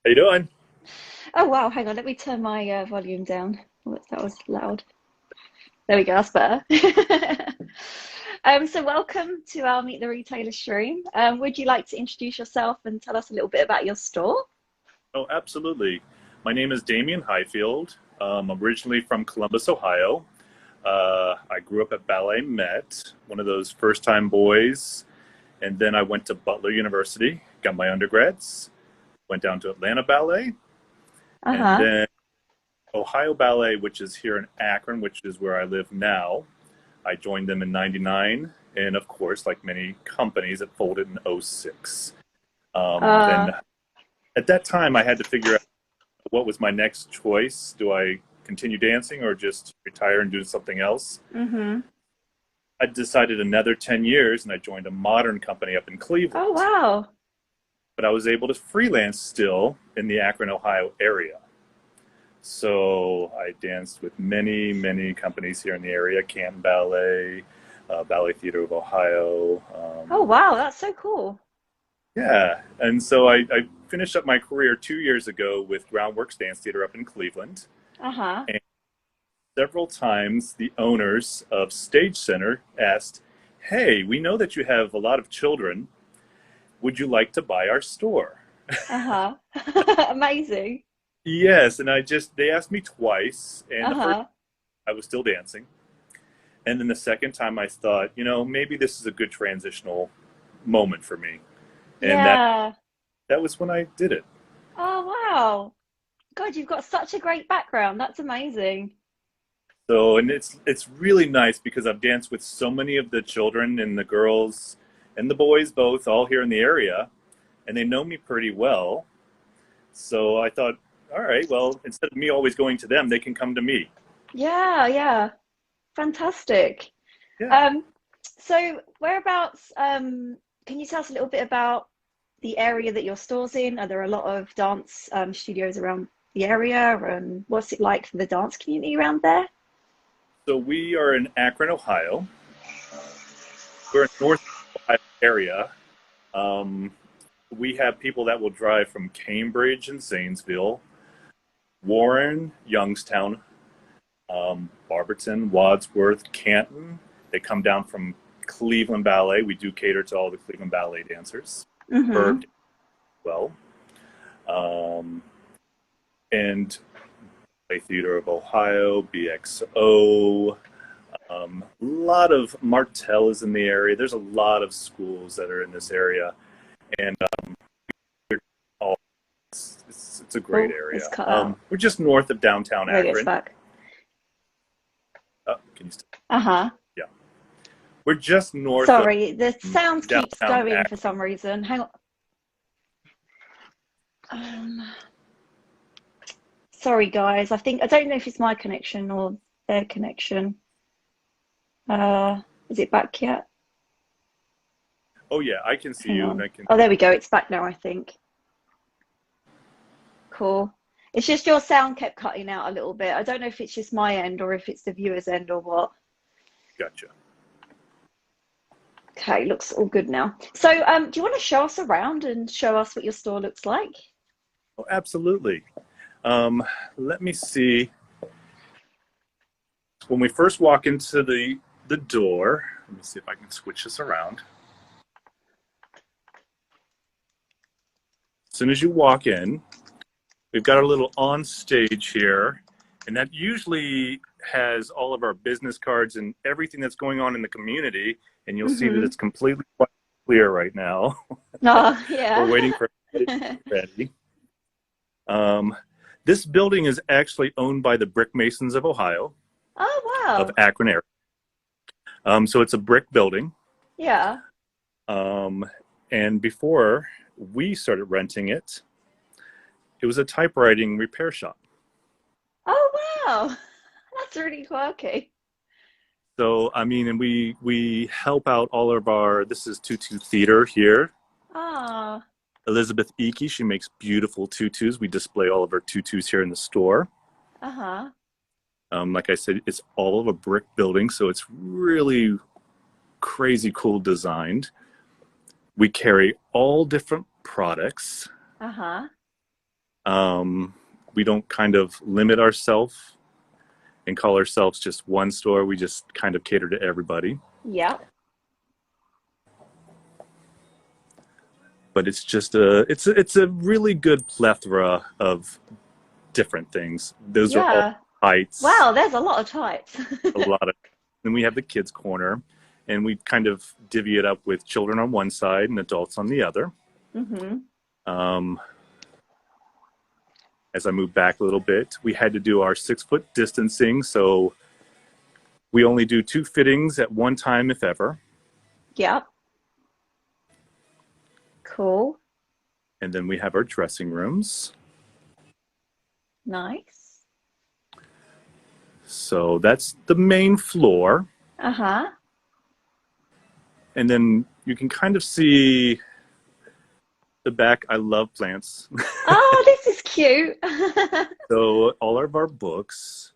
How you doing? Oh wow, hang on, let me turn my volume down. Oh, that was loud. There we go, that's better. So welcome to our Meet the Retailer stream. Would you like to introduce yourself and tell us a little bit about your store? Oh, absolutely. My name is Damien Highfield. I'm originally from Columbus, Ohio. I grew up at Ballet Met, one of those first-time boys, and then I went to Butler University, got my undergrads, went down to Atlanta Ballet, and Uh-huh. then Ohio Ballet, which is here in Akron, which is where I live now. I joined them in '99, and of course, like many companies, it folded in '06. Then Uh, at that time, I had to figure out what was my next choice. Do I continue dancing or just retire and do something else? mm-hmm. I decided another 10 years and I joined a modern company up in Oh Cleveland. wow. But I was able to freelance still in the Akron, Ohio area. So I danced with many, many companies here in the area, Canton Ballet, Ballet Theater of Ohio. Oh wow, that's so cool. Yeah, and so I finished up my career 2 years ago with Groundworks Dance Theater up in Cleveland. Uh-huh. And several times the owners of Stage Center asked, "Hey, we know that you have a lot of children. Would you like to buy our store?" Uh-huh. Amazing. Yes, and they asked me twice, and the first Uh-huh. I was still dancing. And then the second time I thought, maybe this is a good transitional moment for me. And Yeah. that was when I did it. Oh wow. God, you've got such a great background. That's amazing. So, and it's really nice because I've danced with so many of the children and the girls and the boys both all here in the area, and they know me pretty well. So I thought, all right, well, instead of me always going to them, they can come to me. Yeah, yeah. Fantastic. Yeah. Um, so whereabouts, can you tell us a little bit about the area that your store's in? Are there a lot of dance studios around the area? And what's it like for the dance community around there? So we are in Akron, Ohio. We're in North Ohio area. Um, we have people that will drive from Cambridge and Zanesville, Warren, Youngstown, Barberton, Wadsworth, Canton. They come down from Cleveland Ballet. We do cater to all the Cleveland Ballet dancers. Mm-hmm. Herb, well, um, and Ballet Theater of Ohio, BXO. A lot of Martell is in the area. There's a lot of schools that are in this area, and all, it's a great Oh, it's area. cut out. We're just north of downtown Maybe it's Akron. back. Can you still, Uh-huh. yeah. We're just north of Sorry, the sound keeps downtown going for Akron. some reason. Hang on. Um, Sorry, guys. I don't know if it's my connection or their connection. Is it back yet? Oh yeah, I can see Hang you, and on. I can. Oh, there we go. It's back now, I think. Cool. It's just your sound kept cutting out a little bit. I don't know if it's just my end or if it's the viewer's end or what. Gotcha. Okay, looks all good now. So, do you want to show us around and show us what your store looks like? Oh, absolutely. Um, Let me see. When we first walk into the door, let me see if I can switch this around. As soon as you walk in, we've got our little on stage here, and that usually has all of our business cards and everything that's going on in the community. And you'll see that Mm-hmm. it's completely clear right now. Oh, We're yeah. waiting for it to be ready. Um, this building is actually owned by the Brick Masons of Ohio, Oh, of wow. Akron area. So it's a brick building. Yeah. Um, and before we started renting it, it was a typewriting repair shop. Oh, wow. That's really quirky. So I mean, and we help out all of our. This is tutu theater here. Ah, Elizabeth Eakey, she makes beautiful tutus. We display all of our tutus here in the store. uh-huh. Like I said, it's all of a brick building, so it's really crazy cool designed. We carry all different products. Uh-huh. We don't kind of limit ourselves and call ourselves just one store. We just kind of cater to everybody. Yeah. But it's just it's a really good plethora of different things. Those are all Yeah. heights, Wow, there's a lot of types. a lot of. Then we have the kids corner, and we kind of divvy it up with children on one side and adults on the other. Hmm. Um, as I moved back a little bit, we had to do our 6 foot distancing, so we only do 2 fittings at one time, if ever. Yep. Cool. And then we have our dressing rooms. Nice. So that's the main floor. Uh-huh. And then you can kind of see the back. I love plants. Oh, this is cute. So all of our books,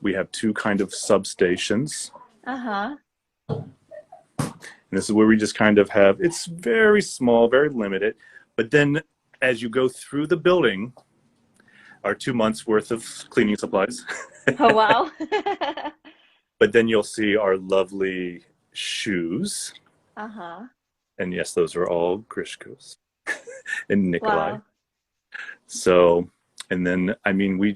we have 2 kind of substations. Uh-huh. And this is where we just kind of have, it's very small, very limited. But then as you go through the building, our 2 months worth of cleaning supplies. Oh, wow. But then you'll see our lovely shoes. Uh-huh. And yes, those are all Grishko's and Nikolay. Wow. So, and then, I mean, we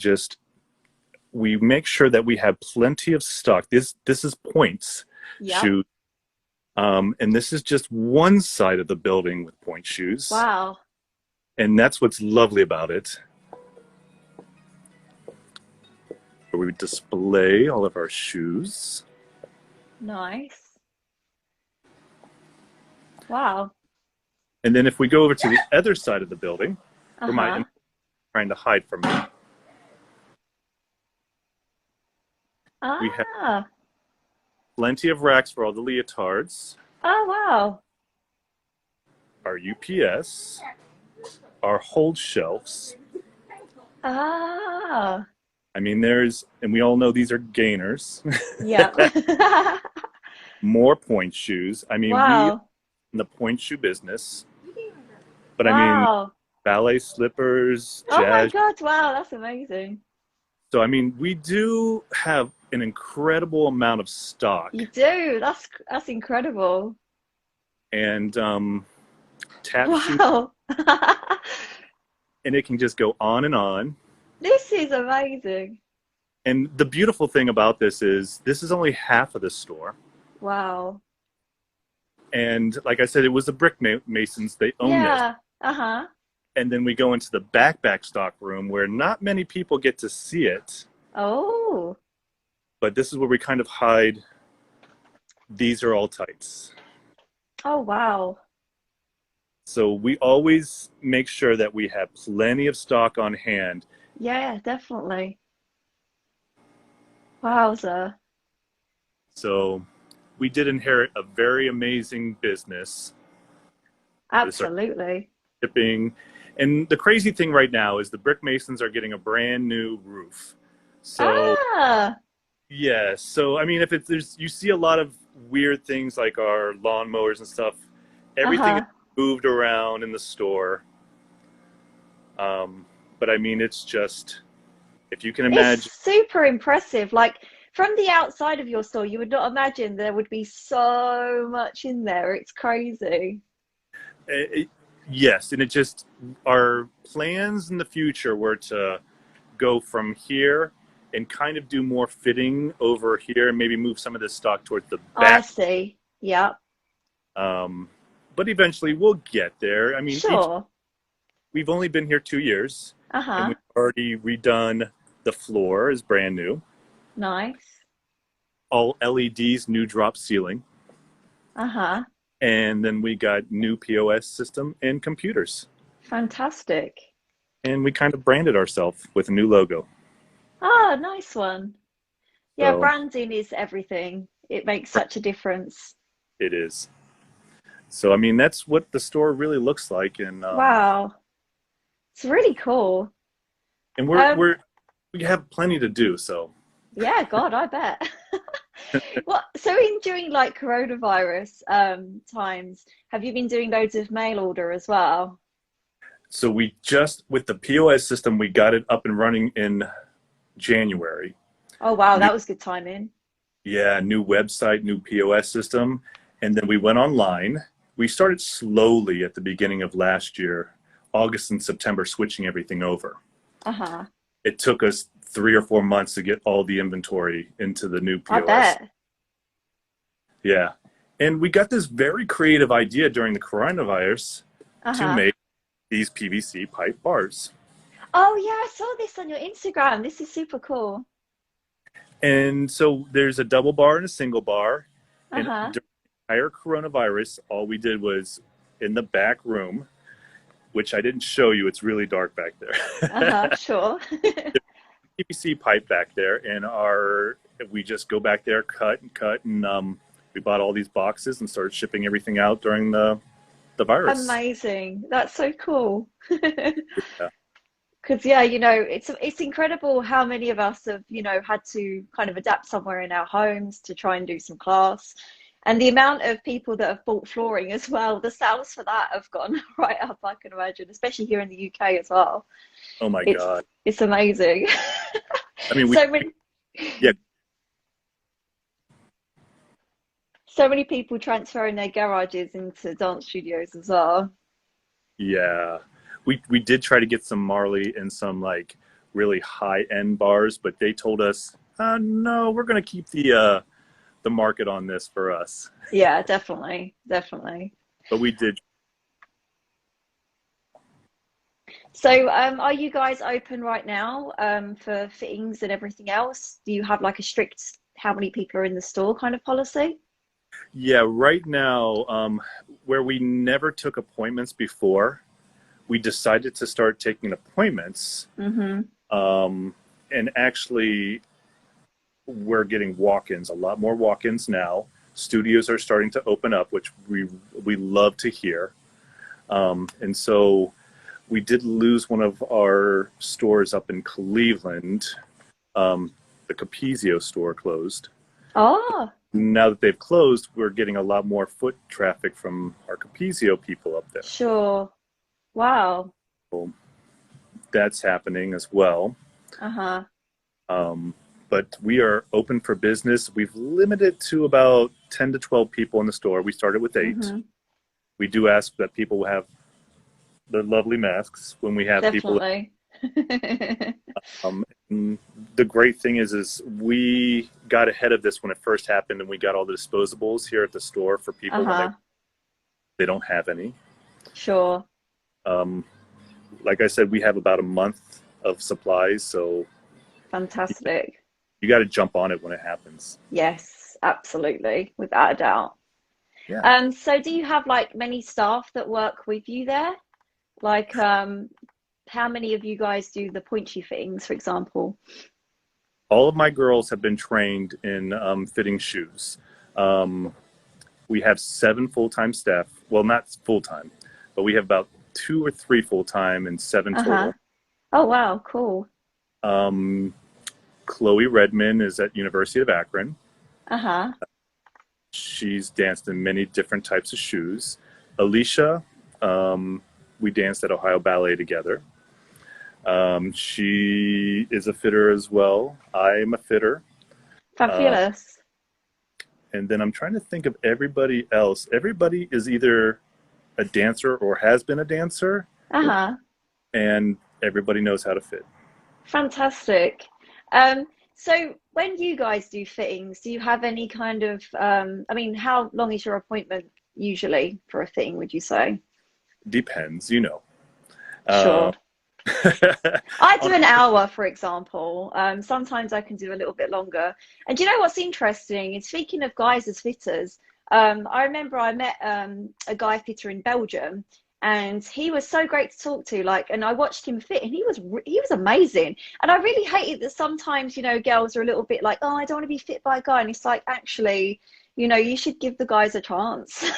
make sure that we have plenty of stock. This is points Yep. shoes. And this is just one side of the building with point shoes. Wow. And that's what's lovely about it. Where we display all of our shoes. Nice. Wow. And then if we go over to the other side of the building, where Uh-huh. my trying to hide from me, we have Ah. plenty of racks for all the leotards, Oh, wow. our UPS, our hold shelves. Ah. I mean, and we all know these are gainers. Yep. More point shoes. I mean, we Wow. in the point shoe business, but I mean, Wow. ballet slippers, Oh my jazz. God. Wow, that's amazing. So, I mean, we do have an incredible amount of stock, You do. That's incredible. and tap shoes, Wow. and it can just go on and on. This is amazing. And the beautiful thing about this is only half of the store. Wow. And like I said, it was the brick masons. They own this. Yeah. Uh-huh. And then we go into the back stock room where not many people get to see it. Oh. But this is where we kind of hide. These are all tights. Oh, wow. So we always make sure that we have plenty of stock on hand. Yeah, definitely. Wowza. So we did inherit a very amazing business. This are Absolutely. shipping. And the crazy thing right now is the brick masons are getting a brand new roof. So Ah. yeah, so I mean, if you see a lot of weird things like our lawnmowers and stuff, everything is Uh-huh. moved around in the store. But I mean, it's just, if you can imagine, It's super impressive. Like from the outside of your store, you would not imagine there would be so much in there. It's crazy. yes, and it just, our plans in the future were to go from here and kind of do more fitting over here and maybe move some of this stock towards the I back. see. Yeah. But eventually we'll get there. I mean, Sure. we've only been here 2 years, and Uh-huh. we've already redone the floor is brand new. Nice. All LEDs, new drop ceiling. Uh-huh. And then we got new POS system and computers. Fantastic. And we kind of branded ourselves with a new logo. Ah, nice one. Yeah, So branding is everything. It makes such a difference. it is. So, I mean, that's what the store really looks like. And Wow. It's really cool. and Um, we have plenty to do. So yeah, God, I bet. What, so in during like coronavirus times, have you been doing loads of mail order as well? So we just, with the POS system, we got it up and running in January. Oh wow, New, that was good timing. yeah, new website, new POS system. And then we went online. We started slowly at the beginning of last year, August and September, switching everything over. Uh-huh. It took us 3 or 4 months to get all the inventory into the new I POS. bet. Yeah. And we got this very creative idea during the coronavirus to Uh-huh. make these PVC pipe bars. Oh yeah, I saw this on your Instagram. This is super cool. And so there's a double bar and a single bar. And Uh-huh. during the entire coronavirus, all we did was in the back room, which I didn't show you. It's really dark back there. Uh-huh, sure. PVC pipe back there, and we just go back there, cut and cut, and we bought all these boxes and started shipping everything out during the virus. Amazing. That's so cool. Yeah. Because yeah, it's incredible how many of us have, had to kind of adapt somewhere in our homes to try and do some class. And the amount of people that have bought flooring as well, the sales for that have gone right up, I can imagine, especially here in the UK as well. Oh my It's God. it's amazing. I mean, So many yeah, so many people transferring their garages into dance studios as well. yeah. We did try to get some Marley and some like really high end bars, but they told us, no, we're gonna keep the market on this for us. Yeah, definitely, definitely. But we did. So, are you guys open right now, for fittings and everything else? Do you have like a strict how many people are in the store kind of policy? Yeah, right now, where we never took appointments before, we decided to start taking appointments. Mm-hmm. And actually, we're getting walk-ins, a lot more walk-ins now. Studios are starting to open up, which we love to hear. And so we did lose one of our stores up in Cleveland. The Capizio store closed. Oh, Now that they've closed, we're getting a lot more foot traffic from our Capizio people up there. sure. Wow. So that's happening as well. Uh-huh. But we are open for business. We've limited to about 10 to 12 people in the store. We started with 8. Mm-hmm. We do ask that people have the lovely masks when we have people. Definitely. And the great thing is we got ahead of this when it first happened, and we got all the disposables here at the store for people when Uh-huh. they don't have any. Sure. Um, like I said, we have about a month of supplies, so Fantastic. you got to jump on it when it happens. Yes, absolutely, without a doubt. Yeah. So do you have like many staff that work with you there? Like, how many of you guys do the pointy fittings, for example? All of my girls have been trained in fitting shoes. We have 7 full-time staff. Well, not full-time, but we have about 2 or 3 full-time and 7 Uh-huh. total. Oh, wow, cool. Um, Chloe Redman is at University of Akron. Uh-huh. She's danced in many different types of shoes. Alicia, we danced at Ohio Ballet together. She is a fitter as well. I'm a fitter. Uh, Fabulous. and then I'm trying to think of everybody else. Everybody is either a dancer or has been a dancer, Uh-huh. and everybody knows how to fit. Fantastic. So when you guys do fittings, do you have any kind of, I mean, how long is your appointment usually for a fitting, would you say? Depends, you know. Sure. Uh, I do an hour, for example. Sometimes I can do a little bit longer. And do you know what's interesting? And speaking of guys as fitters, I remember I met a guy fitter in Belgium, and he was so great to talk to. Like, and I watched him fit, and he was amazing. And I really hate it that sometimes, girls are a little bit like, oh, I don't want to be fit by a guy. And it's like, actually, you should give the guys a chance.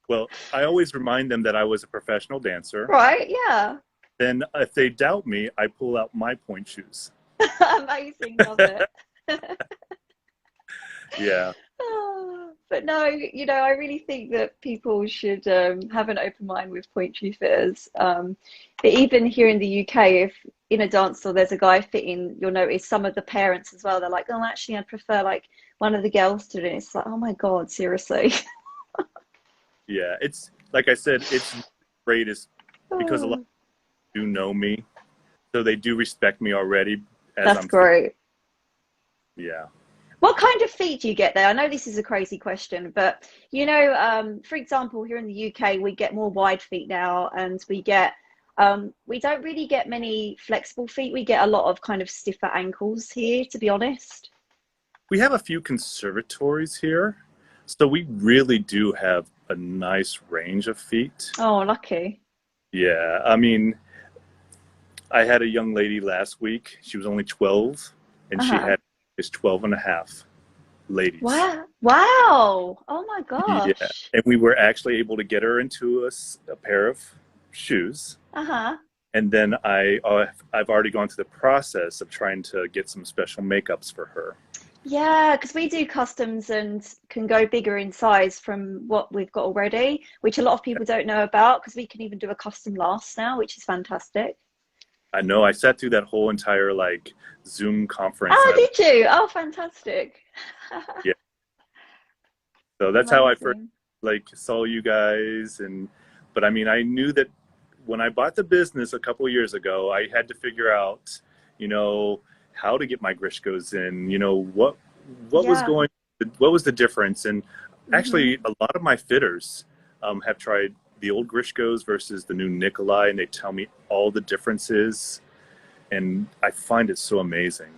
well, I always remind them that I was a professional dancer. Right? Yeah. Then if they doubt me, I pull out my point shoes. Amazing. Love it. Yeah. Oh, But no, I really think that people should have an open mind with point shoe fitters. But even here in the UK, if in a dance store there's a guy fitting, you'll notice some of the parents as well. They're like, oh, actually, I'd prefer like one of the girls to do it. It's like, oh my God, seriously. Yeah, it's like I said, it's great is because a lot Oh, do know me, so they do respect me already as that's I'm fit. great. Yeah. What kind of feet do you get there? I know this is a crazy question, but for example, here in the UK, we get more wide feet now, and we don't really get many flexible feet. We get a lot of kind of stiffer ankles here, to be honest. We have a few conservatories here, so we really do have a nice range of feet. Oh, lucky. Yeah, I mean, I had a young lady last week. She was only 12, and she Uh-huh. had is 12 and a half ladies. Wow. Wow. Oh my Yeah, gosh. and we were actually able to get her into a pair of shoes. Uh-huh. And then I've already gone through the process of trying to get some special makeups for her. Yeah, because we do customs and can go bigger in size from what we've got already, which a lot of people don't know about because we can even do a custom last now, which is fantastic. I know I sat through that whole entire like Zoom conference, Oh, and did you? Oh, fantastic. yeah, so that's how I first Amazing. like saw you guys. And but I mean, I knew that when I bought the business a couple of years ago, I had to figure out, you know, how to get my Grishkos in, what was Yeah. going, what was the difference. And Hmm. actually, a lot of my fitters have tried the old Grishkos versus the new Nikolay, and they tell me all the differences, and I find it so amazing.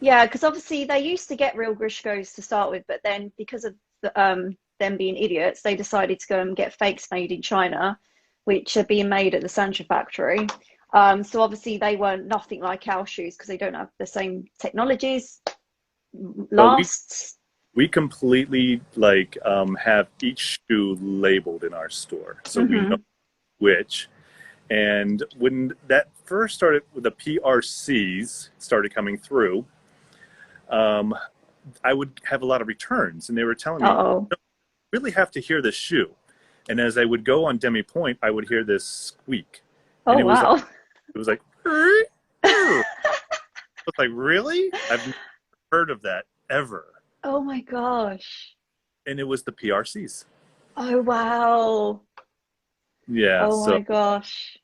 Yeah, because obviously they used to get real Grishkos to start with, but then because of them being idiots, they decided to go and get fakes made in China, which are being made at the Sancha factory. So obviously they weren't nothing like our shoes because they don't have the same technologies. But we Lasts. we completely like have each shoe labeled in our store, so we know Hmm. which. And when that first started, the PRCs started coming through, um, I would have a lot of returns, and they were telling me, Uh-oh. "No, you really have to hear this shoe." And as I would go on Demi Point, I would hear this squeak, and Oh, wow. it was like, I was like, really? I've never heard of that ever. Oh my gosh. And it was the PRCs. Oh, wow. Yeah. Oh So my gosh.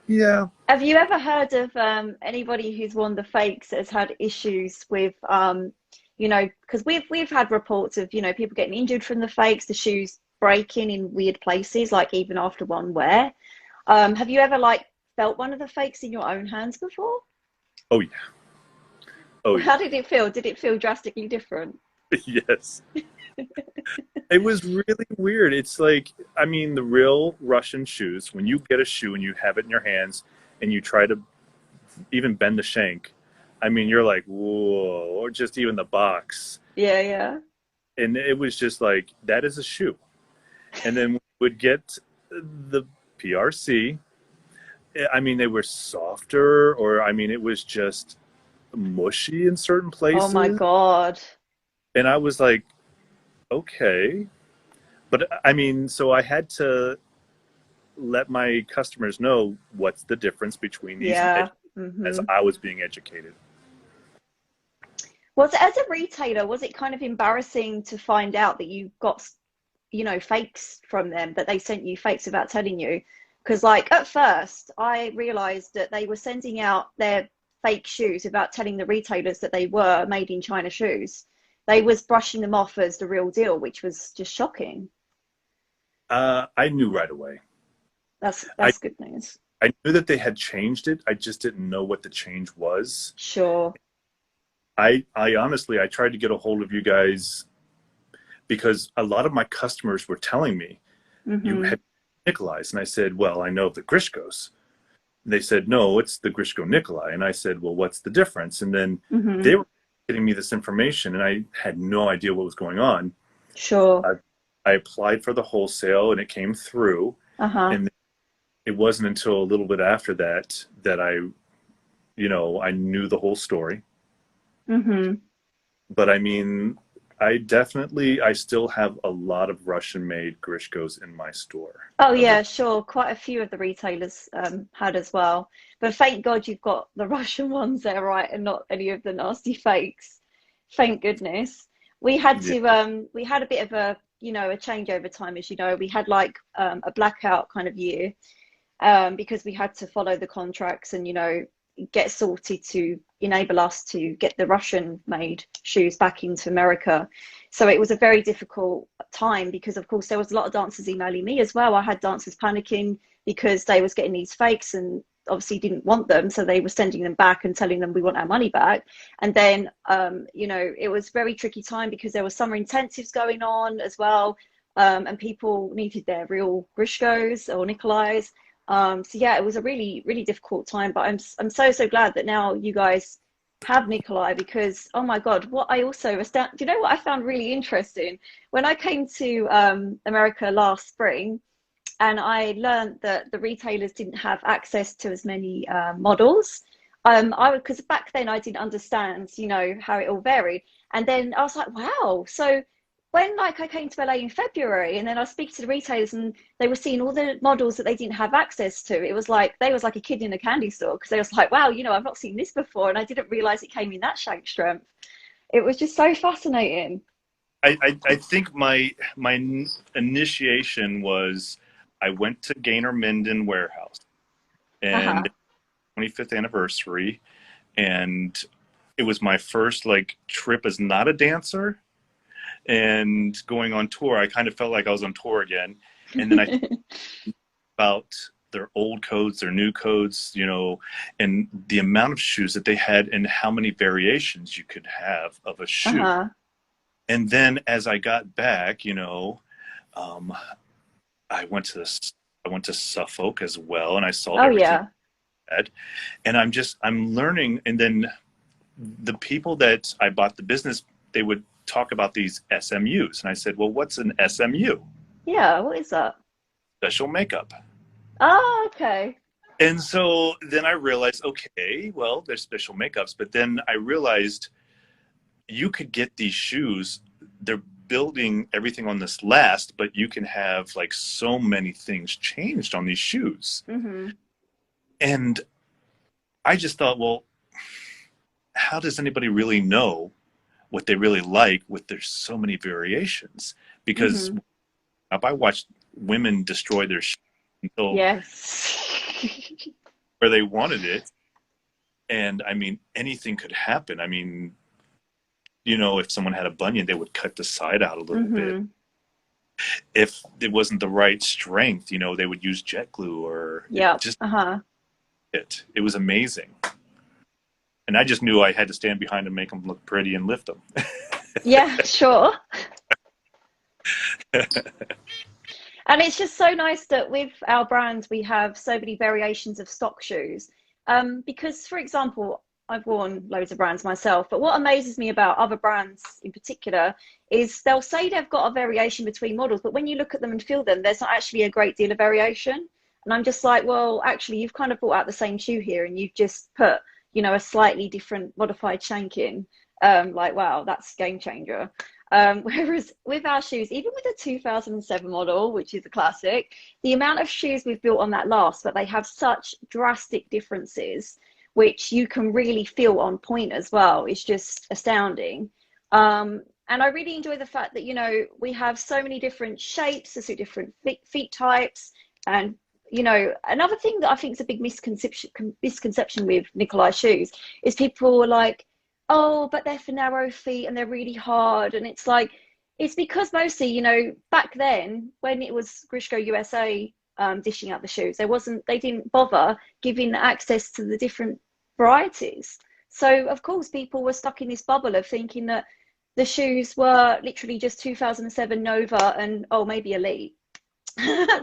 yeah. Have you ever heard of anybody who's worn the fakes that has had issues with because we've had reports of, people getting injured from the fakes, the shoes breaking in weird places, like even after one wear. Have you ever like felt one of the fakes in your own hands before? Oh yeah. Oh How yeah. did it feel? Did it feel drastically different? Yes. It was really weird. It's like, I mean, the real Russian shoes, when you get a shoe and you have it in your hands and you try to even bend the shank, I mean, you're like, whoa, or just even the box. Yeah, yeah. And it was just like, that is a shoe. And then we would get the PRC. I mean, they were softer, or I mean, it was just mushy in certain Oh my places. God. And I was like, okay. But I mean, so I had to let my customers know what's the difference between these Yeah. as Hmm. I was being educated. Was it as a retailer, was it kind of embarrassing to find out that you got, fakes from them, that they sent you fakes without telling you? Because like at first I realized that they were sending out their fake shoes without telling the retailers that they were made in China shoes. They was brushing them off as the real deal, which was just shocking. I knew right away. That's I, that's good news. I knew that they had changed it. I just didn't know what the change was. Sure. I honestly, I tried to get a hold of you guys because a lot of my customers were telling me, you Hmm. had Nikolai's. And I said, well, I know the Grishkos. And they said, no, it's the Grishko Nikolai. And I said, well, what's the difference? And then they Hmm. were getting me this information, and I had no idea what was going on. Sure. I, I applied for the wholesale, and it came through. Uh-huh. And it wasn't until a little bit after that that I knew the whole story. Hmm. But I mean, I still have a lot of Russian-made Grishkos in my store. Oh Of the yeah, sure. Quite a few of the retailers had as well. But thank God you've got the Russian ones there, right, and not any of the nasty fakes. Thank goodness. yeah, We had a bit of a, a change over time, as you know. We had like a blackout kind of year, because we had to follow the contracts and, get sorted to enable us to get the Russian made shoes back into America. So it was a very difficult time because, of course, there was a lot of dancers emailing me as well. I had dancers panicking because they was getting these fakes and obviously didn't want them. So they were sending them back and telling them we want our money back. And then, it was very tricky time because there was summer intensives going on as well. And people needed their real Grishkos or Nikolays. So yeah, it was a really, really difficult time, but I'm so glad that now you guys have Nikolay because oh my God, what I also do you know what I found really interesting? When I came to America last spring and I learned that the retailers didn't have access to as many models. Because back then I didn't understand, how it all varied. And then I was like, wow. So when like I came to LA in February and then I speak to the retailers and they were seeing all the models that they didn't have access to, it was like they was like a kid in a candy store because they was like, wow, I've not seen this before and I didn't realize it came in that shank strength. It was just so fascinating. I think my initiation was I went to Gaynor Minden warehouse and Uh-huh. 25th anniversary, and it was my first like trip as not a dancer and going on tour. I kind of felt like I was on tour again, and then I about their old codes, their new codes, and the amount of shoes that they had and how many variations you could have of a shoe. Uh-huh. And then as I got back, um, I went to this, I went to Suffolk as well, and I saw Oh everything yeah. they had. And I'm learning. And then the people that I bought the business, they would talk about these SMUs, and I said, "Well, what's an SMU?" Yeah, what is that? Special makeup. Oh, okay. And so then I realized, okay, well, there's special makeups, but then I realized you could get these shoes. They're building everything on this last, but you can have like so many things changed on these shoes. Mm-hmm. And I just thought, well, how does anybody really know what they really like with there's so many variations? Because Mm-hmm. if I watched women destroy their shoes until Yes. where they wanted it, and I mean, anything could happen. I mean, if someone had a bunion, they would cut the side out a little bit. Mm-hmm. If it wasn't the right strength, they would use jet glue or it Yep. just Uh-huh. it was amazing. And I just knew I had to stand behind and make them look pretty and lift them. Yeah, sure. And it's just so nice that with our brand, we have so many variations of stock shoes. Because, for example, I've worn loads of brands myself, but what amazes me about other brands in particular is they'll say they've got a variation between models, but when you look at them and feel them, there's not actually a great deal of variation. And I'm just like, well, actually, you've kind of brought out the same shoe here and you've just put, a slightly different modified shank in. Like, wow, that's game changer. Whereas with our shoes, even with the 2007 model, which is a classic, the amount of shoes we've built on that last, but they have such drastic differences, which you can really feel on point as well. It's just astounding. And I really enjoy the fact that, we have so many different shapes, so different feet types. And, another thing that I think is a big misconception with Nikolay shoes is people are like, oh, but they're for narrow feet and they're really hard. And it's like, it's because mostly, back then when it was Grishko USA dishing out the shoes, they didn't bother giving access to the different varieties. So of course people were stuck in this bubble of thinking that the shoes were literally just 2007 Nova and oh, maybe Elite.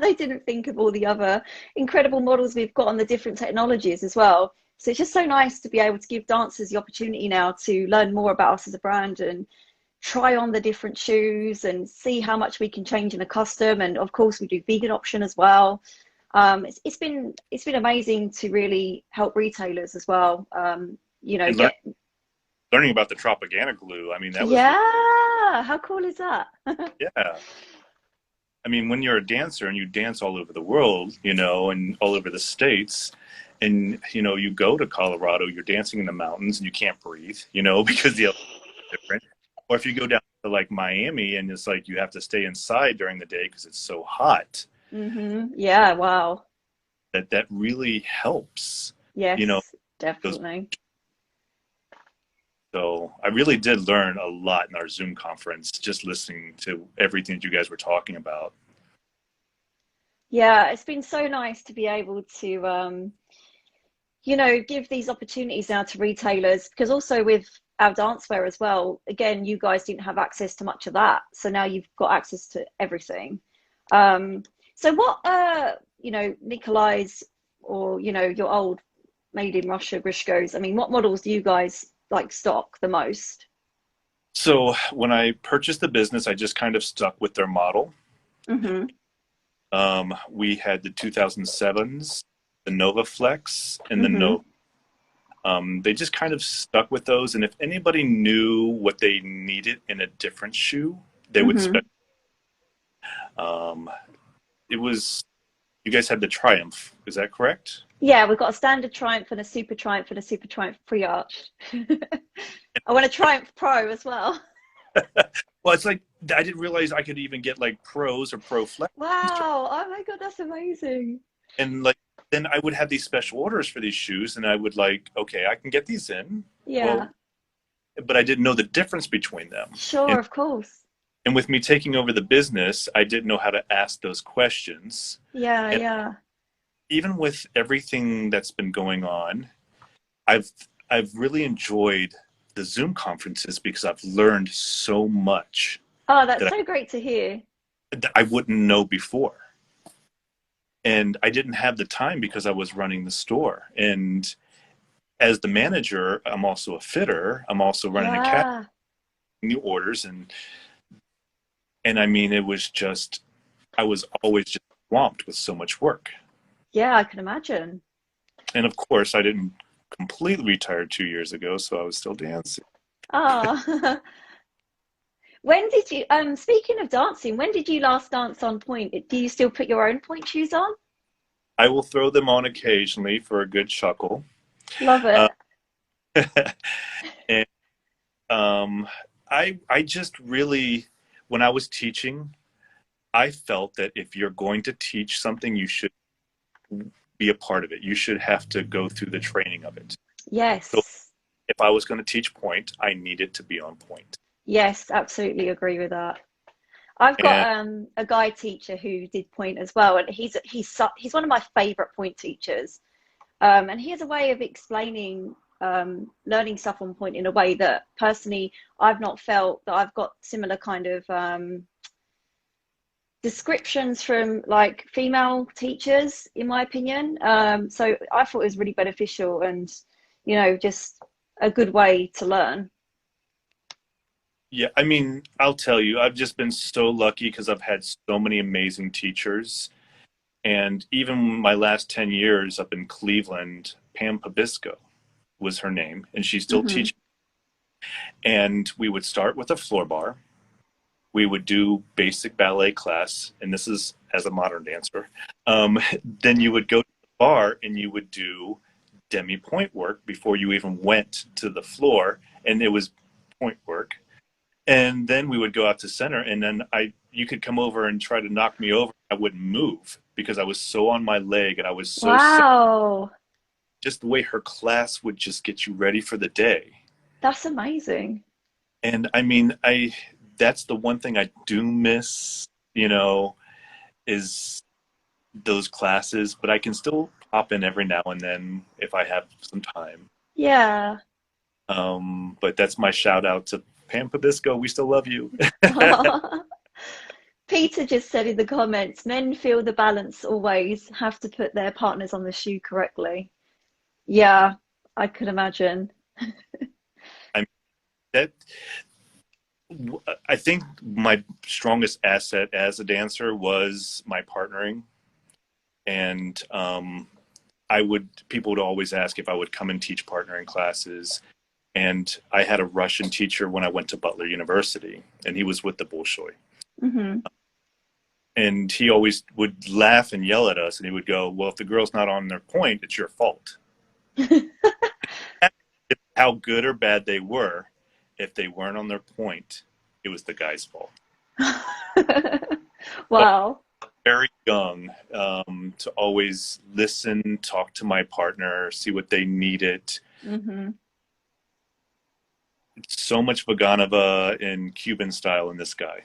They didn't think of all the other incredible models we've got on the different technologies as well. So it's just so nice to be able to give dancers the opportunity now to learn more about us as a brand and try on the different shoes and see how much we can change in a custom. And of course, we do vegan option as well. It's been amazing to really help retailers as well. And Get learning about the Tropicana glue. I mean, that was yeah, Ah, how cool is that? Yeah. I mean, when you're a dancer and you dance all over the world, you know, and all over the states, and you know, you go to Colorado, you're dancing in the mountains and you can't breathe, you know, because the elevator is different. Or if you go down to like Miami and it's like you have to stay inside during the day because it's so hot, Yeah, wow. that really helps, you know, Yes, those. definitely. So I really did learn a lot in our Zoom conference, just listening to everything that you guys were talking about. Yeah, it's been so nice to be able to give these opportunities now to retailers because also with our dancewear as well, again, you guys didn't have access to much of that. So now you've got access to everything. Um, so what Nikolay's or your old made in Russia Grishko's, I mean, what models do you guys like stock the most? So when I purchased the business, I just kind of stuck with their model. Hmm. We had the 2007s, the Nova Flex, and the Hmm. Nova. They just kind of stuck with those. And if anybody knew what they needed in a different shoe, they would spec. Hmm. Um, it was, you guys had the Triumph, is that correct? Yeah, we've got a standard Triumph and a Super Triumph and a Super Triumph pre-arch. I want a Triumph Pro as well. Well, it's like, I didn't realize I could even get like pros or pro flex. Wow. Oh my God, that's amazing. And like, then I would have these special orders for these shoes, and I would like, okay, I can get these in. Well, Yeah, but I didn't know the difference between them. sure, of course. And with me taking over the business, I didn't know how to ask those questions. Yeah, And yeah. even with everything that's been going on, I've I've really enjoyed the Zoom conferences because I've learned so much Oh, that's that so great to hear. I wouldn't know before. And I didn't have the time because I was running the store. And as the manager, I'm also a fitter. I'm also running a cat Yeah. new orders, and I mean, it was just, I was always just swamped with so much work. Yeah, I can imagine. And of course, I didn't completely retire 2 years ago, so I was still dancing. Ah. When did you, speaking of dancing, when did you last dance on point? Do you still put your own point shoes on? I will throw them on occasionally for a good chuckle. Love Uh, it. and um, I just really, when I was teaching, I felt that if you're going to teach something, you should be a part of it. You should have to go through the training of it. So Yes. if I was going to teach point, I needed to be on point. Yes, absolutely agree with that. I've got And a guy teacher who did point as well, and he's one of my favorite point teachers. And he has a way of explaining learning stuff on point in a way that personally I've not felt that I've got similar kind of descriptions from like female teachers, in my opinion. So I thought it was really beneficial and, just a good way to learn. yeah, I mean, I'll tell you, I've just been so lucky because I've had so many amazing teachers. And even my last 10 years up in Cleveland, Pam Pabisco was her name, and she's still Hmm. teaching. And we would start with a floor bar. We would do basic ballet class, and this is as a modern dancer. Then you would go to the bar and you would do demi point work before you even went to the floor, and it was point work. And then we would go out to center, and then you could come over and try to knock me over. I wouldn't move because I was so on my leg and I was so sick. Wow, Just the way her class would just get you ready for the day. that's amazing. And I mean, that's the one thing I do miss, you know, is those classes, but I can still pop in every now and then if I have some time. Yeah. But that's my shout out to Pam Pabisco. We still love you. Peter just said in the comments, men feel the balance always, have to put their partners on the shoe correctly. Yeah, I can imagine. I mean, that I think my strongest asset as a dancer was my partnering, and people would always ask if I would come and teach partnering classes, And I had a Russian teacher when I went to Butler University, and he was with the Bolshoi. Mm-hmm. And he always would laugh and yell at us, and he would go, well, if the girl's not on their point, it's your fault. How good or bad they were, if they weren't on their point, it was the guy's fault. So Wow. very young, to always listen, talk to my partner, see what they needed. Mm-hmm. It's so much Vaganova in Cuban style in this guy.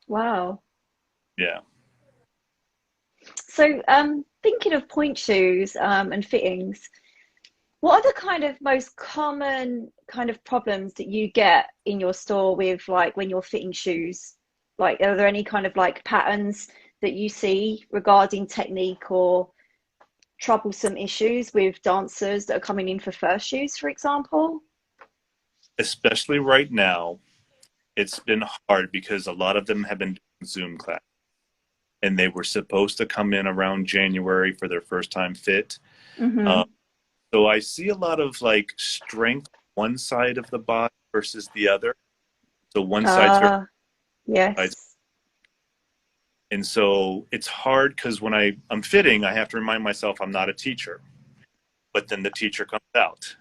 Wow. Yeah. So, thinking of point shoes and fittings, what are the kind of most common kind of problems that you get in your store with like when you're fitting shoes? Like, are there any kind of like patterns that you see regarding technique or troublesome issues with dancers that are coming in for first shoes, for example? Especially right now, it's been hard because a lot of them have been doing Zoom class, and they were supposed to come in around January for their first time fit. Mm-hmm. Um, so I see a lot of like strength one side of the body versus the other. So one side's very sides. Yes. And so it's hard because when I'm fitting, I have to remind myself I'm not a teacher. But then the teacher comes out.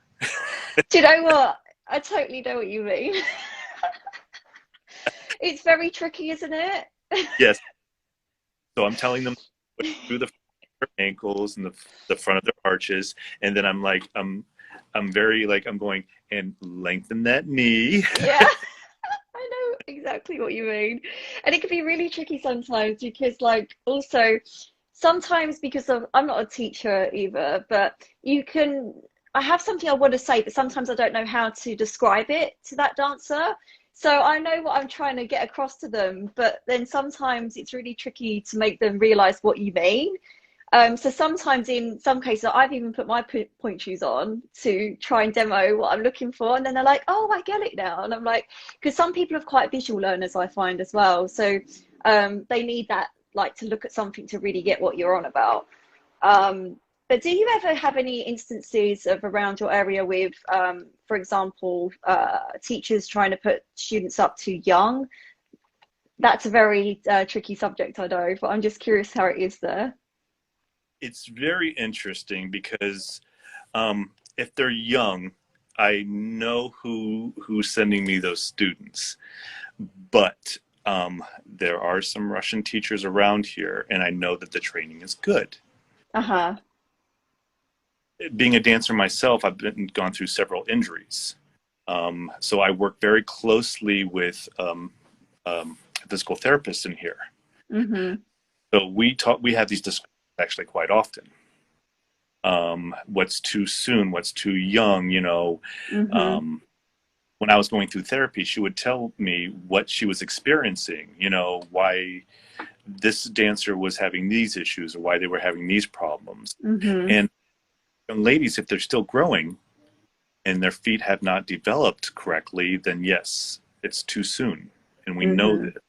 Do you know what? I totally know what you mean. It's very tricky, isn't it? Yes. So I'm telling them through the ankles and the front of their arches, and then I'm very like I'm going and lengthen that knee. Yeah, I know exactly what you mean. And it can be really tricky sometimes because, like, also sometimes because of I'm not a teacher either, but you can I have something I want to say, but sometimes I don't know how to describe it to that dancer. So I know what I'm trying to get across to them, but then sometimes it's really tricky to make them realize what you mean. So sometimes in some cases, I've even put my point shoes on to try and demo what I'm looking for. And then they're like, oh, I get it now. And I'm like, because some people are quite visual learners, I find as well. So they need that, like to look at something to really get what you're on about. But do you ever have any instances of around your area with, for example, teachers trying to put students up too young? That's a very tricky subject, I know, but I'm just curious how it is there. It's very interesting because if they're young, I know who's sending me those students. But there are some Russian teachers around here, and I know that the training is good. Uh-huh. Being a dancer myself, gone through several injuries. So I work very closely with a physical therapist in here. Mm-hmm. So we have these discussions actually quite often. What's too soon? What's too young? Mm-hmm. When I was going through therapy, she would tell me what she was experiencing, why this dancer was having these issues or why they were having these problems. Mm-hmm. And young ladies, if they're still growing and their feet have not developed correctly, then yes, it's too soon. And we know Mm-hmm. that.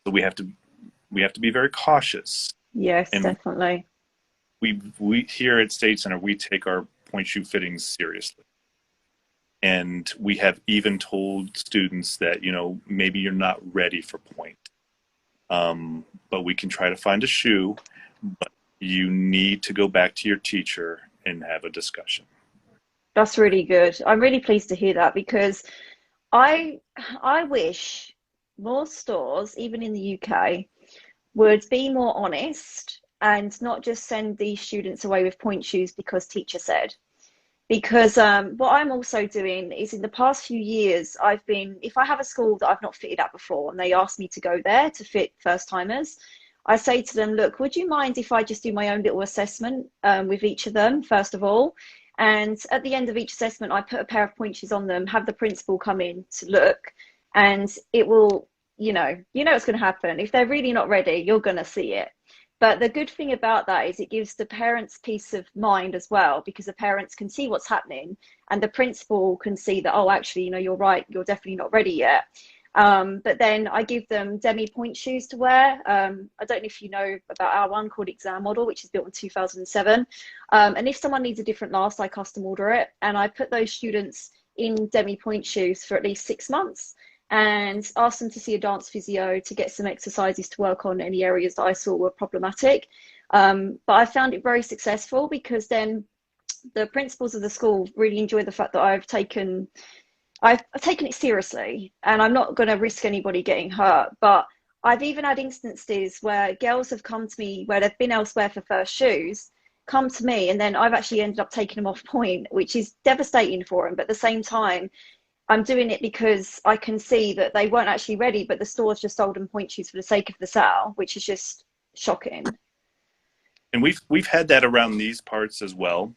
So we have to be very cautious. Yes, And definitely. we here at Stage Center, we take our point shoe fittings seriously. And we have even told students that, maybe you're not ready for point. But we can try to find a shoe, but you need to go back to your teacher and have a discussion. That's really good. I'm really pleased to hear that because I I wish more stores, even in the UK, would be more honest and not just send these students away with point shoes because teacher said. Because what I'm also doing is in the past few years, if I have a school that I've not fitted at before and they ask me to go there to fit first timers, I say to them, look, would you mind if I just do my own little assessment with each of them, first of all? And at the end of each assessment, I put a pair of point shoes on them, have the principal come in to look, and it will, what's going to happen. If they're really not ready, you're going to see it. But the good thing about that is it gives the parents peace of mind as well, because the parents can see what's happening and the principal can see that, oh, actually, you're right, you're definitely not ready yet. But then I give them demi point shoes to wear. I don't know if you know about our one called Exam Model, which is built in 2007. And if someone needs a different last, I custom order it. And I put those students in demi-point shoes for at least 6 months and asked them to see a dance physio to get some exercises to work on any areas that I saw were problematic. But I found it very successful because then the principals of the school really enjoy the fact that I've taken it seriously, and I'm not going to risk anybody getting hurt. But I've even had instances where girls have come to me where they've been elsewhere for first shoes, come to me, and then I've actually ended up taking them off point, which is devastating for them. But at the same time, I'm doing it because I can see that they weren't actually ready, but the store's just sold them point shoes for the sake of the sale, which is just shocking. And we've had that around these parts as well.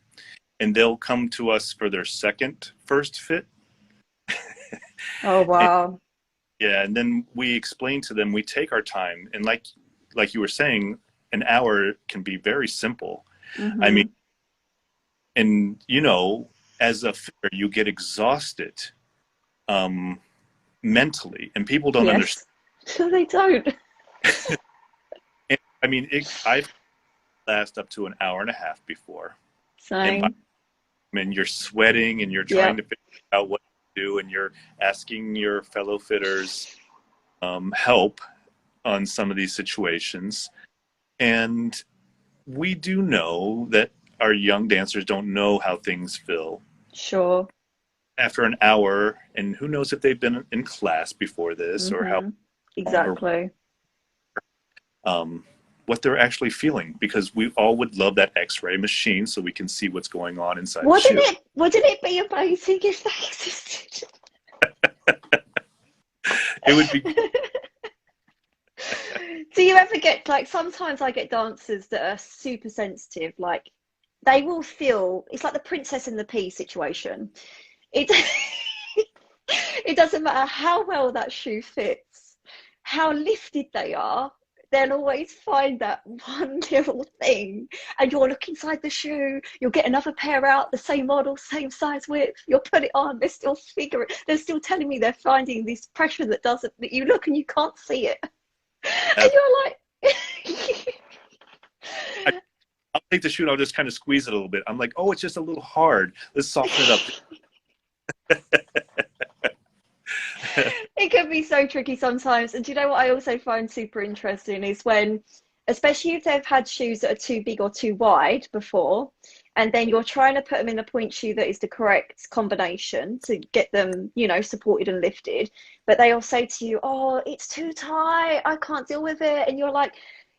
And they'll come to us for their first fit. Oh, wow. Yeah, and then we explain to them, we take our time. And like you were saying, an hour can be very simple. Mm-hmm. I mean, and you know, as a fitter, you get exhausted mentally, and people don't understand. No, they don't. And, I mean, I've last up to an hour and a half before. Same. And you're sweating and you're trying to figure out what to do, and you're asking your fellow fitters help on some of these situations. And we do know that our young dancers don't know how things feel. Sure. After an hour, and who knows if they've been in class before this or how exactly what they're actually feeling, because we all would love that X-ray machine so we can see what's going on inside the shoe. Wouldn't it be amazing if they existed? It would be. Do you ever get, like, sometimes I get dancers that are super sensitive, like they will feel, it's like the princess and the pea situation. It doesn't matter how well that shoe fits, how lifted they are, they'll always find that one little thing, and you'll look inside the shoe, you'll get another pair out, the same model, same size width, you'll put it on, they're still telling me they're finding this pressure that you look and you can't see it. And you're like I'll take the shoe and I'll just kind of squeeze it a little bit. I'm like, oh, it's just a little hard, let's soften it up. It can be so tricky sometimes. And do you know what I also find super interesting is when, especially if they've had shoes that are too big or too wide before, and then you're trying to put them in a point shoe that is the correct combination to get them, you know, supported and lifted, but they'll say to you, oh, it's too tight, I can't deal with it. And you're like,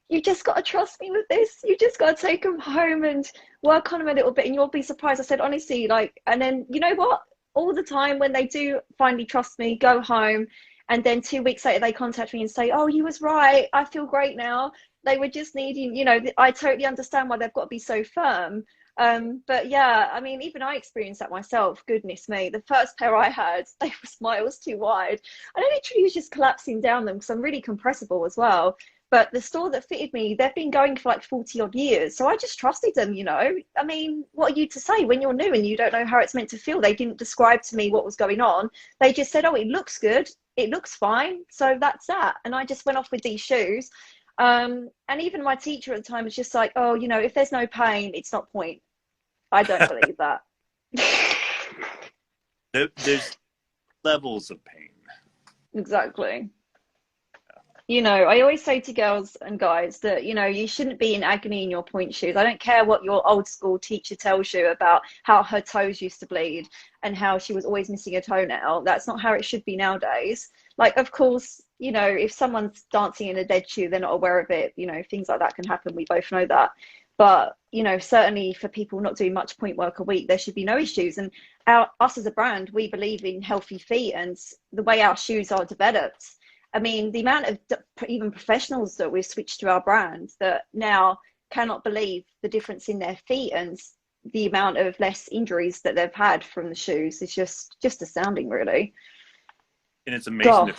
you just got to trust me with this. You just got to take them home and work on them a little bit, and you'll be surprised. I said, honestly, like, and then you know what? All the time when they do finally trust me, go home, and then 2 weeks later they contact me and say, oh, you was right, I feel great now. They were just needing, you know, I totally understand why they've got to be so firm. But yeah, I mean, even I experienced that myself. Goodness me, the first pair I had, they were miles too wide. And I literally was just collapsing down them because I'm really compressible as well. But the store that fitted me, they've been going for like 40 odd years. So I just trusted them, you know. I mean, what are you to say when you're new and you don't know how it's meant to feel? They didn't describe to me what was going on. They just said, oh, it looks good. It looks fine. So that's that. And I just went off with these shoes. And even my teacher at the time was just like, oh, you know, if there's no pain, it's not point. I don't believe that. There's levels of pain. Exactly. You know, I always say to girls and guys that, you know, you shouldn't be in agony in your point shoes. I don't care what your old school teacher tells you about how her toes used to bleed and how she was always missing a toenail. That's not how it should be nowadays. Like, of course, you know, if someone's dancing in a dead shoe, they're not aware of it. You know, things like that can happen. We both know that. But, you know, certainly for people not doing much point work a week, there should be no issues. And us as a brand, we believe in healthy feet and the way our shoes are developed. I mean, the amount of even professionals that we've switched to our brand that now cannot believe the difference in their feet and the amount of less injuries that they've had from the shoes is just astounding, really. And it's amazing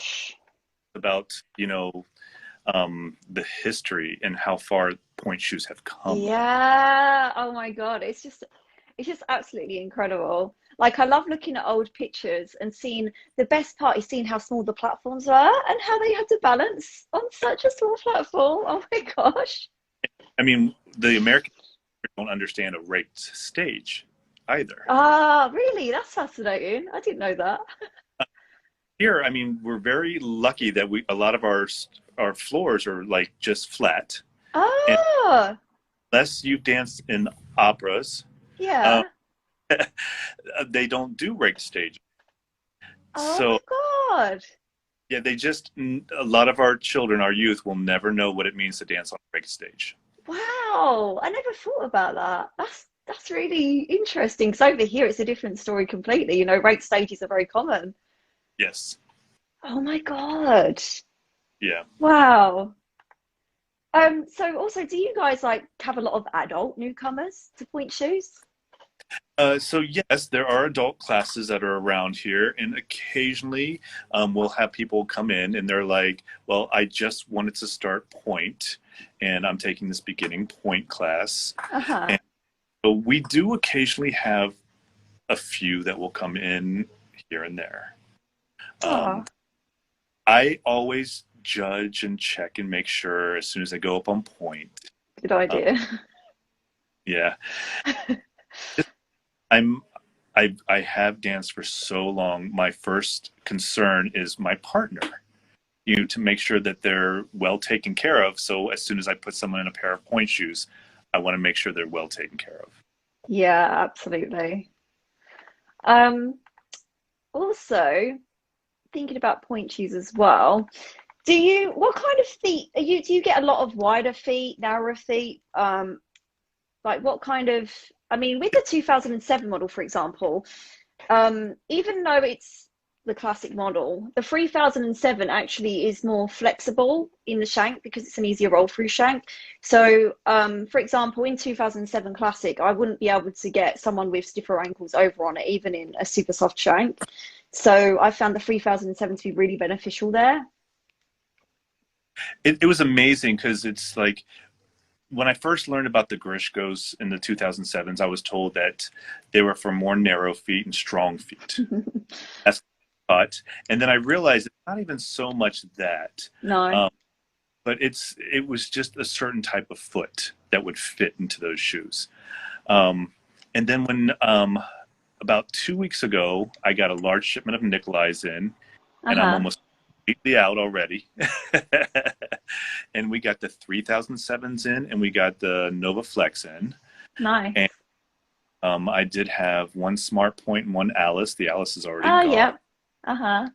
about, you know, the history and how far point shoes have come. Yeah. Oh my God. It's just absolutely incredible. Like, I love looking at old pictures and seeing, the best part is seeing how small the platforms were and how they had to balance on such a small platform. Oh my gosh. I mean, the Americans don't understand a raked stage. either. Ah, really? That's fascinating. I didn't know that. Here, I mean, we're very lucky that a lot of our floors are like just flat. And Ah, unless you've danced in operas, um, yeah. they don't do raked stages. Oh So my God. yeah, a lot of our children, our youth, will never know what it means to dance on a raked stage. Wow. I never thought about that. That's really interesting. Because over here it's a different story completely. You know, rate stages are very common. Yes. Oh my God. Yeah. Wow. So also, do you guys like have a lot of adult newcomers to point shoes? So yes, there are adult classes that are around here, and occasionally we'll have people come in and they're like, "Well, I just wanted to start point, and I'm taking this beginning point class." Uh-huh. And so we do occasionally have a few that will come in here and there. Oh, Um, I always judge and check and make sure as soon as I go up on point. good Um, idea. yeah, I'm. I have danced for so long. My first concern is my partner. To make sure that they're well taken care of. So as soon as I put someone in a pair of point shoes, I want to make sure they're well taken care of. Yeah, absolutely. Um, Also thinking about point shoes as well. What kind of feet do you get a lot of wider feet, narrower feet? Like what kind of, I mean, with the 2007 model, for example, even though it's the classic model, the 3007 actually is more flexible in the shank because it's an easier roll through shank. So, for example, in 2007 Classic, I wouldn't be able to get someone with stiffer ankles over on it, even in a super soft shank. So I found the 3007 to be really beneficial there. It was amazing because it's like when I first learned about the Grishkos in the 2007s, I was told that they were for more narrow feet and strong feet. That's but and then I realized it's not even so much that, No. um, but it was just a certain type of foot that would fit into those shoes. Um, and then when about 2 weeks ago, I got a large shipment of Nikolays in, and I'm Uh-huh. almost completely out already. And we got the 3007s in, and we got the Nova Flex in. And Nice. I did have one Smart Point and one Alice. The Alice is already Oh, gone. yeah. Uh-huh.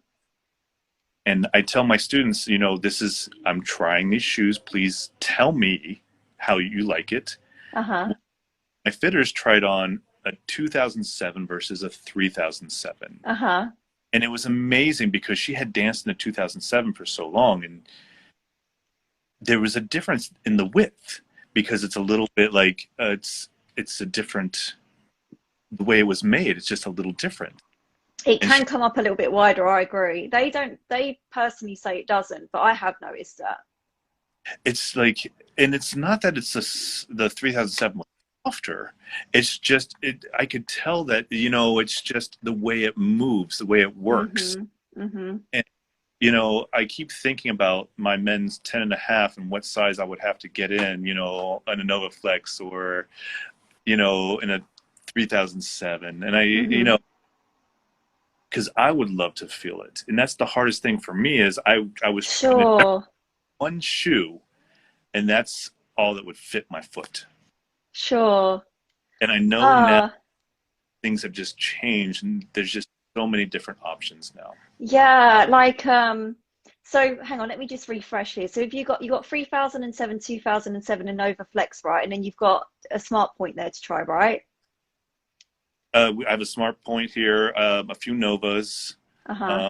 And I tell my students, I'm trying these shoes. Please tell me how you like it. Uh-huh. My fitters tried on a 2007 versus a 3007. Uh-huh. And it was amazing because she had danced in the 2007 for so long, and there was a difference in the width because it's a little bit like it's a different the way it was made. It's just a little different. It And she, can come up a little bit wider, I agree. They personally say it doesn't, but I have noticed that. it's like, and it's not that the 3007 was softer. It's just I could tell that it's just the way it moves, the way it works. Mm-hmm. Mm-hmm. And I keep thinking about my men's 10 and a half and what size I would have to get in a Nova Flex or, in a 3007. And Mm-hmm. because I would love to feel it. And that's the hardest thing for me is I was trying to Sure. one shoe and that's all that would fit my foot. Sure. And I know now Uh, things have just changed and there's just so many different options now. yeah, like so hang on, let me just refresh here. So if you got 3007, 2007 and Nova Flex, right? And then you've got a smart point there to try, right? I have a Smart Point here, a few Novas, Uh-huh. uh,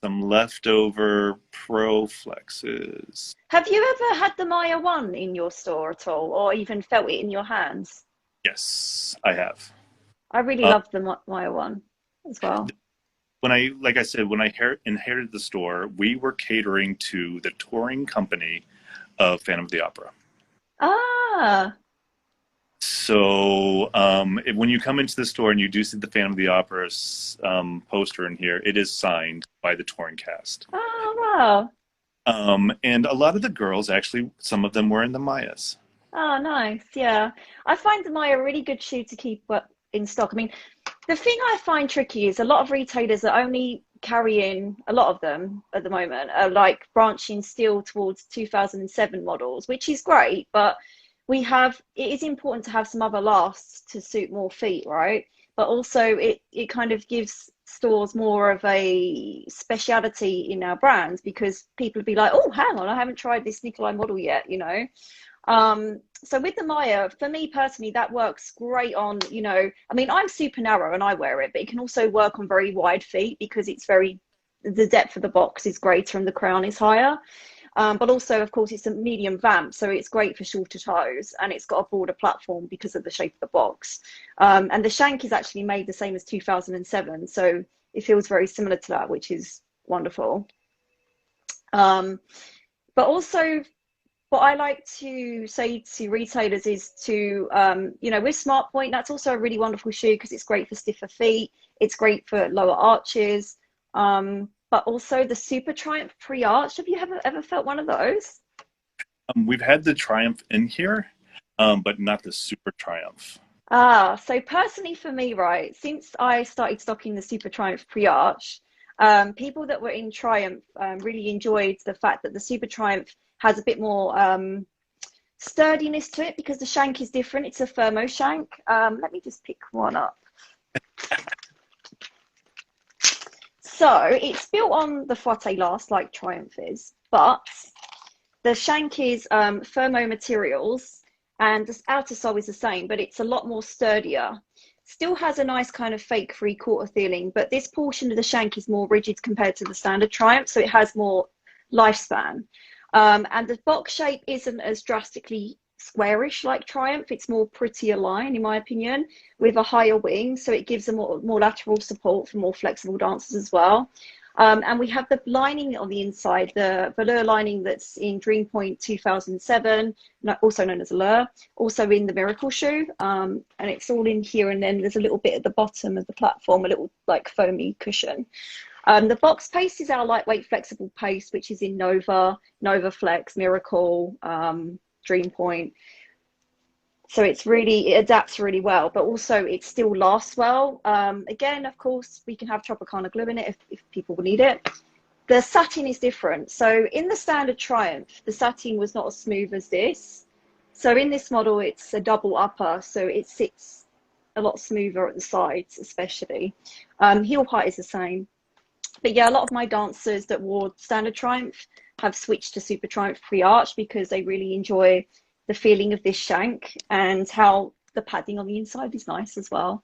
some leftover Pro Flexes. Have you ever had the Maya one in your store at all, or even felt it in your hands? Yes, I have. I really Uh, love the Maya one as well. like I said, when I inherited the store, we were catering to the touring company of Phantom of the Opera. Ah, So when you come into the store and you do see the Phantom of the Opera poster in here, it is signed by the touring cast. oh wow. And a lot of the girls, actually, some of them were in the Mayas. Oh, nice. Yeah. I find the Maya a really good shoe to keep in stock. I mean, the thing I find tricky is a lot of retailers are only carrying, a lot of them at the moment are like branching still towards 2007 models, which is great, but it is important to have some other lasts to suit more feet, right? But also it kind of gives stores more of a speciality in our brands, because people would be like, oh, hang on, I haven't tried this Nikolay model yet, you know. So with the Maya, for me personally, that works great on, you know, I mean, I'm super narrow and I wear it, but it can also work on very wide feet because the depth of the box is greater and the crown is higher. But also, of course, it's a medium vamp, so it's great for shorter toes, and it's got a broader platform because of the shape of the box. And the shank is actually made the same as 2007, so it feels very similar to that, which is wonderful. But also, what I like to say to retailers is to, you know, with Smart Point, that's also a really wonderful shoe because it's great for stiffer feet. It's great for lower arches. But also the Super Triumph Pre-Arch. Have you ever felt one of those? We've had the Triumph in here, but not the Super Triumph. So personally for me, right, since I started stocking the Super Triumph Pre-Arch, people that were in Triumph really enjoyed the fact that the Super Triumph has a bit more sturdiness to it because the shank is different. It's a thermo shank. Let me just pick one up. So it's built on the Frotte last like Triumph is, but the shank is thermo materials and the outer sole is the same, but it's a lot more sturdier. Still has a nice kind of fake 3/4 feeling, but this portion of the shank is more rigid compared to the standard Triumph, so it has more lifespan. And the box shape isn't as drastically squarish like Triumph. It's more prettier line, in my opinion, with a higher wing, so it gives a more lateral support for more flexible dancers as well. And we have the lining on the inside, the velour lining that's in Dream Point 2007, also known as Allure, also in the Miracle shoe. And it's all in here, and then there's a little bit at the bottom of the platform, a little like foamy cushion. The box paste is our lightweight flexible paste, which is in Nova, Nova Flex, Miracle, Dream Point. So it adapts really well, but also it still lasts well. Again, of course, we can have Tropicana glue in it if people need it. The satin is different. So in the standard Triumph, the satin was not as smooth as this. So in this model, it's a double upper, so it sits a lot smoother at the sides, especially. Heel height is the same. But yeah, a lot of my dancers that wore standard Triumph have switched to Super Triumph Pre-Arch because they really enjoy the feeling of this shank and how the padding on the inside is nice as well.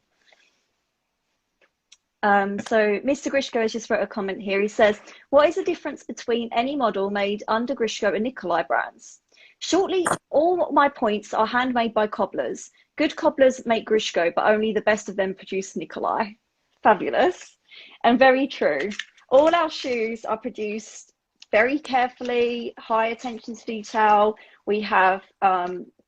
So Mr. Grishko has just wrote a comment here. He says, what is the difference between any model made under Grishko and Nikolay brands? Shortly, all my points are handmade by cobblers. Good cobblers make Grishko, but only the best of them produce Nikolay. Fabulous. And very true. All our shoes are produced very carefully, high attention to detail. We have,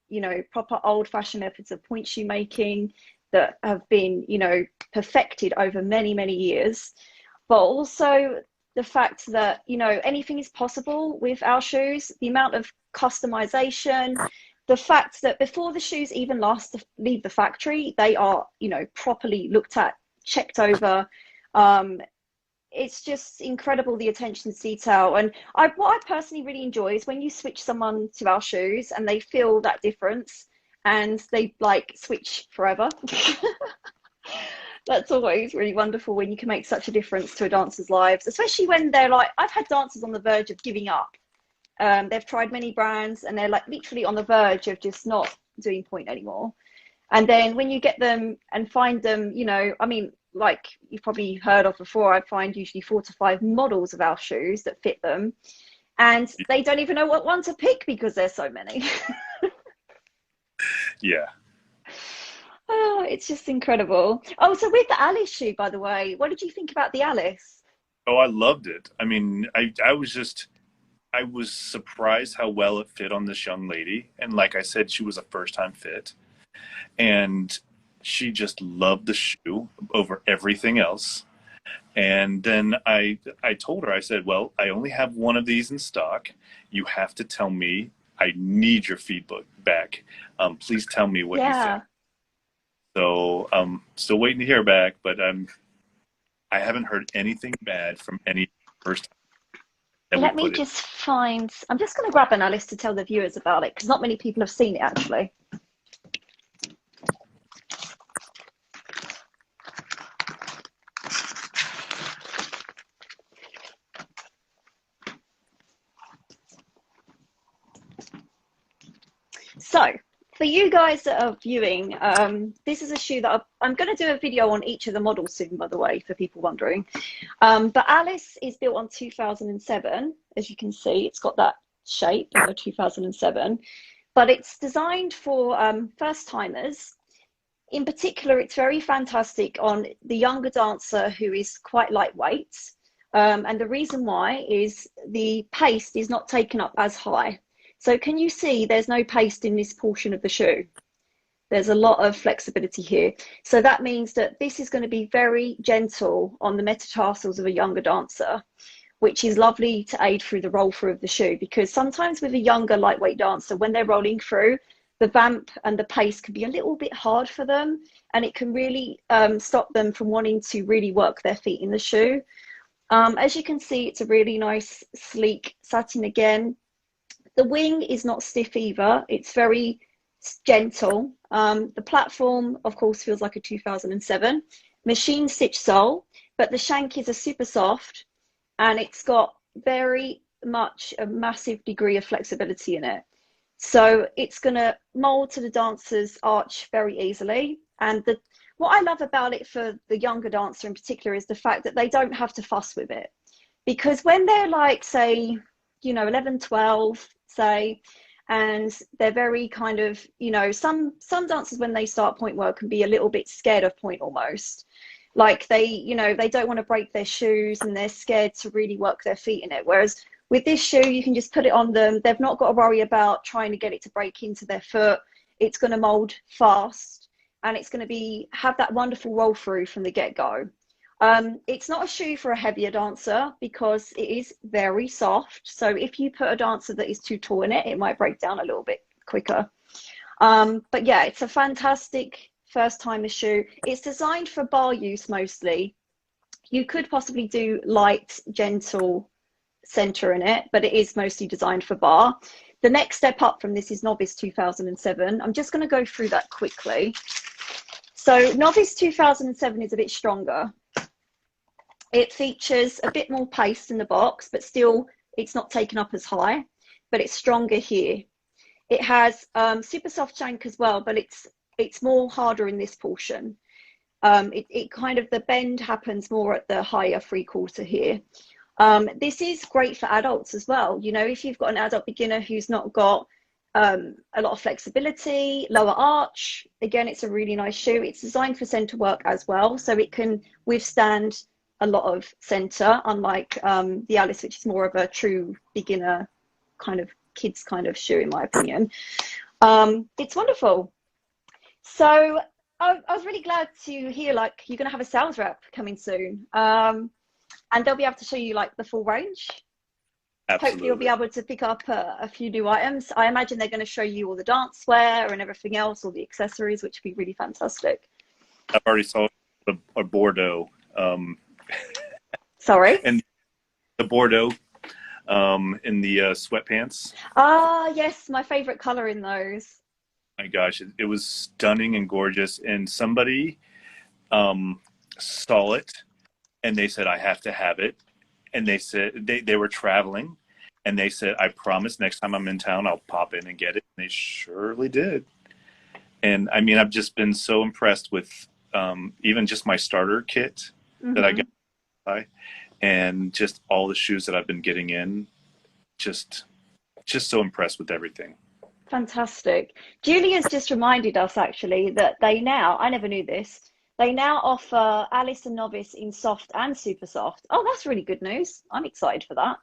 you know, proper old-fashioned methods of point shoe making that have been, you know, perfected over many, many years. But also the fact that, you know, anything is possible with our shoes, the amount of customization, the fact that before the shoes even leave the factory, they are, you know, properly looked at, checked over. It's just incredible, the attention to detail. And what I personally really enjoy is when you switch someone to our shoes and they feel that difference and they like switch forever. That's always really wonderful when you can make such a difference to a dancer's lives, especially when they're like, I've had dancers on the verge of giving up. They've tried many brands and they're like literally on the verge of just not doing point anymore. And then when you get them and find them, you know, I mean, like you've probably heard of before, I find usually 4 to 5 models of our shoes that fit them, and they don't even know what one to pick because there's so many. Yeah. Oh, it's just incredible. Oh, so with the Alice shoe, by the way, what did you think about the Alice? Oh, I loved it. I mean, I was surprised how well it fit on this young lady. And like I said, she was a first-time fit. And she just loved the shoe over everything else. And then I told her, I said, well, I only have one of these in stock. You have to tell me, I need your feedback back. Please tell me what you Yeah. think. So still waiting to hear back, but I haven't heard anything bad from any first time that we Let me put it. just find, I'm just going to grab an Alice to tell the viewers about it because not many people have seen it actually. So, for you guys that are viewing, this is a shoe that I'm going to do a video on each of the models soon, by the way, for people wondering. But Alice is built on 2007. As you can see, it's got that shape of a 2007. But it's designed for first timers. In particular, it's very fantastic on the younger dancer who is quite lightweight. And the reason why is the paste is not taken up as high. So can you see there's no paste in this portion of the shoe? There's a lot of flexibility here. So that means that this is going to be very gentle on the metatarsals of a younger dancer, which is lovely to aid through the roll through of the shoe, because sometimes with a younger lightweight dancer, when they're rolling through, the vamp and the pace can be a little bit hard for them, and it can really stop them from wanting to really work their feet in the shoe. As you can see, it's a really nice, sleek satin again. The wing is not stiff either. It's very gentle. The platform, of course, feels like a 2007. Machine stitch sole, but the shank is a super soft, and it's got very much a massive degree of flexibility in it. So it's going to mold to the dancer's arch very easily. And what I love about it for the younger dancer in particular is the fact that they don't have to fuss with it. Because when they're like, say, 11, 12, say, and they're very kind of, some dancers when they start point work can be a little bit scared of point almost. Like they don't want to break their shoes and they're scared to really work their feet in it. Whereas with this shoe, you can just put it on them. They've not got to worry about trying to get it to break into their foot. It's going to mold fast, and it's going to have that wonderful roll through from the get-go. It's not a shoe for a heavier dancer because it is very soft. So if you put a dancer that is too tall in it, it might break down a little bit quicker. But yeah, it's a fantastic first timer shoe. It's designed for bar use mostly. You could possibly do light, gentle center in it, but it is mostly designed for bar. The next step up from this is Novice 2007. I'm just going to go through that quickly. So Novice 2007 is a bit stronger. It features a bit more paste in the box, but still it's not taken up as high, but it's stronger here. It has super soft shank as well, but it's more harder in this portion. It kind of, the bend happens more at the higher 3/4 here. This is great for adults as well. If you've got an adult beginner who's not got a lot of flexibility, lower arch, again, it's a really nice shoe. It's designed for center work as well, so it can withstand a lot of center, unlike the Alice, which is more of a true beginner kind of kids kind of shoe, in my opinion. It's wonderful. So I was really glad to hear like you're going to have a sales rep coming soon, and they'll be able to show you like the full range. Absolutely. Hopefully you'll be able to pick up a few new items. I imagine they're going to show you all the dancewear and everything else, all the accessories, which would be really fantastic. I've already saw a Bordeaux. Sorry? And the Bordeaux in the sweatpants. Ah, yes, my favorite color in those. My gosh, it was stunning and gorgeous. And somebody saw it and they said, I have to have it. And they said they were traveling and they said, I promise next time I'm in town, I'll pop in and get it. And they surely did. And I mean, I've just been so impressed with even just my starter kit that I got, and just all the shoes that I've been getting in. Just so impressed with everything. Fantastic. Julia's just reminded us actually that they now, I never knew this, they now offer Alice and Novice in soft and super soft. Oh, that's really good news. I'm excited for that.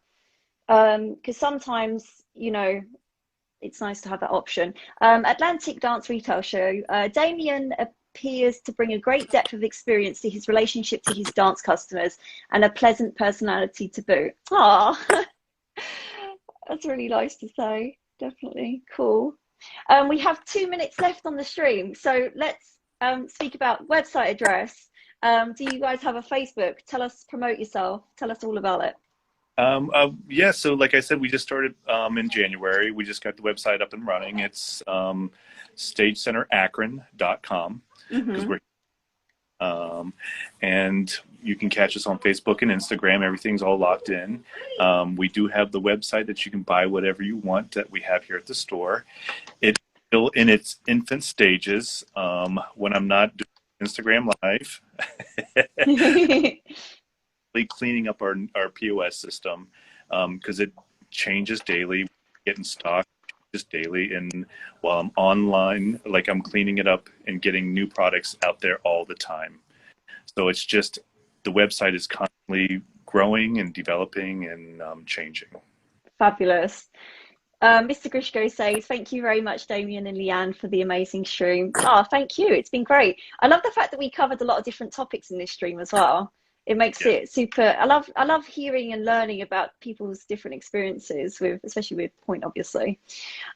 Because sometimes, it's nice to have that option. Atlantic Dance Retail Show. Damien appears to bring a great depth of experience to his relationship to his dance customers and a pleasant personality to boot. Ah, that's really nice to say. Definitely. Cool. We have 2 minutes left on the stream. So let's speak about website address. Do you guys have a Facebook? Tell us, promote yourself. Tell us all about it. Yeah, so like I said, we just started in January. We just got the website up and running. It's stagecenterackron.com because Hmm. we're and you can catch us on Facebook and Instagram. Everything's all locked in. We do have the website that you can buy whatever you want that we have here at the store. It's still in its infant stages. When I'm not doing Instagram Live, cleaning up our POS system because it changes daily, getting stock just daily. And while I'm online, like I'm cleaning it up and getting new products out there all the time. So it's just the website is constantly growing and developing and changing. Fabulous. Mr. Grishko says, thank you very much, Damien and Leanne, for the amazing stream. Oh, thank you. It's been great. I love the fact that we covered a lot of different topics in this stream as well. It makes Yeah. it super. I love hearing and learning about people's different experiences with, especially with Point, obviously.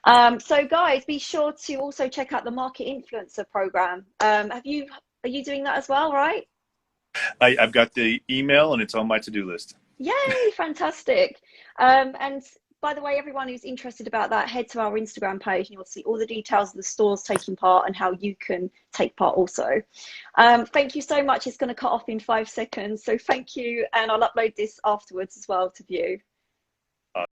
So guys, be sure to also check out the Market Influencer Program. Are you doing that as well, right? I've got the email and it's on my to-do list. Yay, fantastic. And by the way, everyone who's interested about that, head to our Instagram page and you'll see all the details of the stores taking part and how you can take part also. Thank you so much. It's going to cut off in 5 seconds. So thank you. And I'll upload this afterwards as well to view.